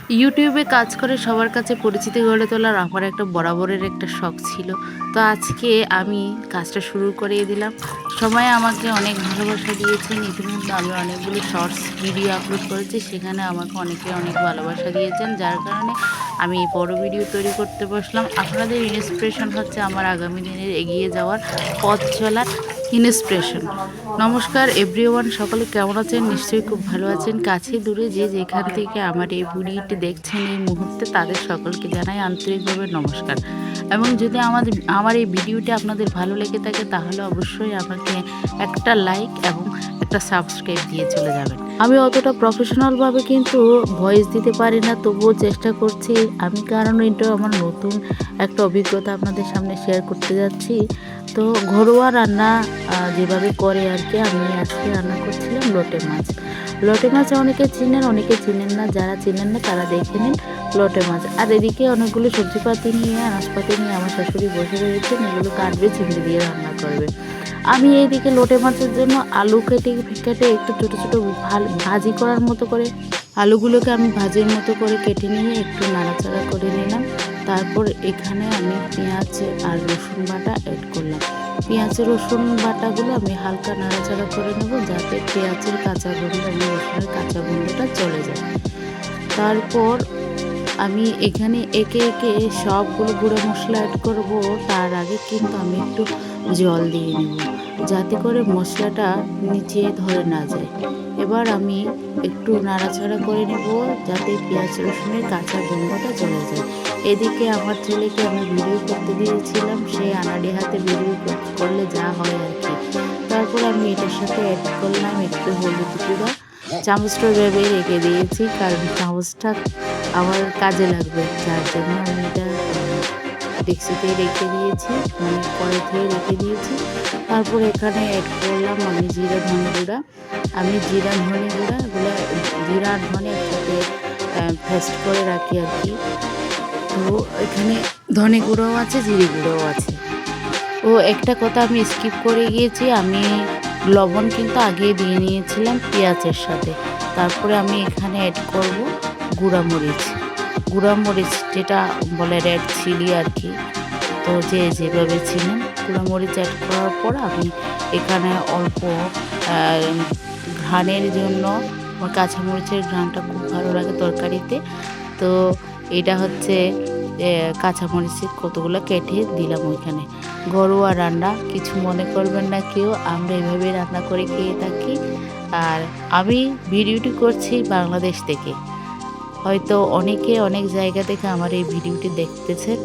ইউটিউবে কাজ করে সবার কাছে পরিচিতি গড়ে তোলার আমার একটা বরাবরের একটা শখ ছিল। তো আজকে আমি কাজটা শুরু করিয়ে দিলাম। সবাই আমাকে অনেক ভালোবাসা দিয়েছেন। ইতিমধ্যে আমি অনেকগুলো শর্টস ভিডিও আপলোড করেছি। সেখানে আমাকে অনেকে অনেক ভালোবাসা দিয়েছেন। যার কারণে আমি বড় ভিডিও তৈরি করতে বসলাম। আপনাদের ইন্সপিরেশন হচ্ছে আমার আগামী দিনের এগিয়ে যাওয়ার পথ চলার ইন্সপিরেশন। নমস্কার এভরিওয়ান, সকলে কেমন আছেন? নিশ্চয়ই খুব ভালো আছেন। কাছে দূরে যে যেখান থেকে আমার এই ভিডিওটি দেখছেন এই মুহূর্তে, তাদের সকলকে জানাই আন্তরিকভাবে নমস্কার। এবং যদি আমার এই ভিডিওটি আপনাদের ভালো লেগে থাকে তাহলে অবশ্যই আমাকে একটা লাইক এবং একটা সাবস্ক্রাইব দিয়ে চলে যাবেন। আমি অতটা প্রফেশনালভাবে কিন্তু ভয়েস দিতে পারি না, তবুও চেষ্টা করছি আমি, কারণ এটা আমার নতুন একটা অভিজ্ঞতা আপনাদের সামনে শেয়ার করতে যাচ্ছি। তো ঘরোয়া রান্না যেভাবে করে আর কি, আমি আজকে রান্না করছিলাম লোটে মাছ। লোটে মাছ অনেকে চিনেন, অনেকে চিনেন না। যারা চিনেন না তারা দেখে নিন লোটে মাছ। আর এদিকে অনেকগুলো সবজিপাতি নিয়ে, আনাজপাতি নিয়ে আমার শাশুড়ি বসে রয়েছেন, এগুলো কাটবে, চিংড়ি দিয়ে রান্না করবে। আমি এইদিকে লোটে মাছের জন্য আলু কেটে কেটে একটু ছোটো ছোটো ভাজি করার মতো করে আলুগুলোকে আমি ভাজির মতো করে কেটে নিয়ে একটু নাড়াচাড়া করে নিলাম। তারপর এখানে আমি পেঁয়াজ আর রসুন বাটা অ্যাড করলাম। পেঁয়াজ রসুন বাটাগুলো আমি হালকা নাড়াচাড়া করে নেব, যাতে পেঁয়াজের কাঁচা গন্ধ এবং রসুনের কাঁচা গন্ধটা চলে যায়। তারপর আমি এখানে একে একে সবগুলো গুঁড়ো মশলা অ্যাড করব। তার আগে কিন্তু আমি একটু জল দিয়ে নেব, যাতে করে মশলাটা নিচে ধরে না যায়। এবার আমি একটু নাড়াচাড়া করে নেব, যাতে পেঁয়াজ রসুনের কাঁচা গন্ধটা চলে যায়। এদিকে আমার ছেলেকে আমি ভিডিও করতে দিয়েছিলাম, সে আনাড়ি হাতে ভিডিও করলে যা হয় আর কি। তারপর আমি এটার সাথে অ্যাড করলাম একটু হলুদ গুঁড়া। চামচটা ভেবে রেখে দিয়েছি, কারণ চামচটা আমার কাজে লাগবে, যার জন্য আমি এটা ডেক্সিতে রেখে দিয়েছি, মানে কড়াইতে রেখে দিয়েছি। তারপর এখানে অ্যাড করলাম আমি জিরা ধনে গুঁড়া। আমি জিরা ধনে গুঁড়া এগুলো, জিরা আর ধনে একসাথে পেস্ট করে রাখি আর কি। তো এখানে ধনে গুঁড়োও আছে, জিরে গুঁড়োও আছে। ও একটা কথা আমি স্কিপ করে গিয়েছি, আমি লবণ কিন্তু আগে দিয়ে নিয়েছিলাম পেঁয়াজের সাথে। তারপরে আমি এখানে অ্যাড করব গুঁড়ামরিচ। গুঁড়ামরিচ যেটা বলে রেড চিলি আর কি, তো যে যেভাবে ছিলেন। গুঁড়ামরিচ অ্যাড করার পর আমি এখানে অল্প ঘ্রাণের জন্য, আমার কাঁচামরিচের ঘ্রাণটা খুব ভালো লাগে তরকারিতে, তো এটা হচ্ছে কাঁচামরিচের কতগুলো কেটে দিলাম ওইখানে। ঘরোয়া রান্না, কিছু মনে করবেন না কেউ, আমরা এভাবে রান্না করে খেয়ে থাকি। আর আমি ভিডিওটি করছি বাংলাদেশ থেকে। হয়তো অনেকে অনেক জায়গা থেকে আমার এই ভিডিওটি দেখতেছেন,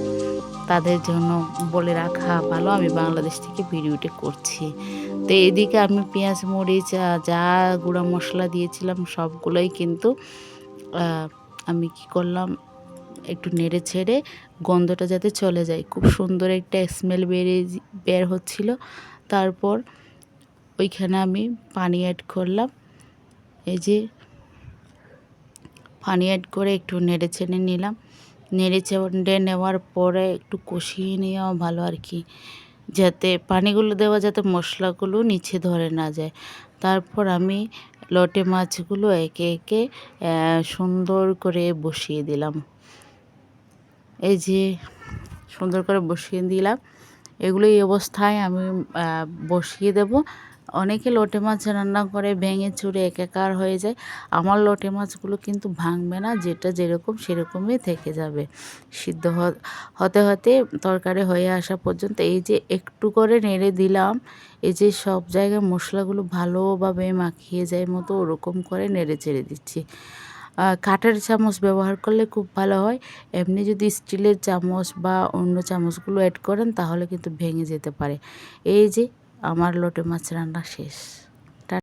তাদের জন্য বলে রাখা ভালো, আমি বাংলাদেশ থেকে ভিডিওটি করছি। তো এদিকে আমি পেঁয়াজ মরিচ যা গুঁড়া মশলা দিয়েছিলাম সবগুলোই কিন্তু আমি কি করলাম, একটু নেড়ে ছেড়ে গন্ধটা যাতে চলে যায়, খুব সুন্দর একটা স্মেল বের হচ্ছিল। তারপর ওইখানে আমি পানি অ্যাড করলাম। এই যে পানি অ্যাড করে একটু নেড়ে ছেড়ে নিলাম। নেড়ে চেড়ে নেওয়ার পরে একটু কষিয়ে নেওয়া ভালো আর কি, যাতে পানিগুলো দেওয়া যাতে মশলাগুলো নিচে ধরে না যায়। তারপর আমি লোটে মাছগুলো একে একে সুন্দর করে বসিয়ে দিলাম। এই যে সুন্দর করে বসিয়ে দিলাম, এগুলো এই অবস্থায় আমি বসিয়ে দেব। অনেকে লোটে মাছ রান্না করে ভেঙে চুরে একাকার হয়ে যায়, আমার লোটে মাছগুলো কিন্তু ভাঙবে না, যেটা যেরকম সেরকমই থেকে যাবে। সিদ্ধ হতে হতে তরকারি হয়ে আসা পর্যন্ত এই যে একটু করে নেড়ে দিলাম, এই যে সব জায়গায় মশলাগুলো ভালোভাবে মাখিয়ে যায় মতো ওরকম করে নেড়ে চেড়ে দিচ্ছি। কাঠের চামচ ব্যবহার করলে খুব ভালো হয়, এমনি যদি স্টিলের চামচ বা অন্য চামচগুলো অ্যাড করেন তাহলে কিন্তু ভেঙে যেতে পারে। এই যে আমার লোটে মাছ রান্না শেষ।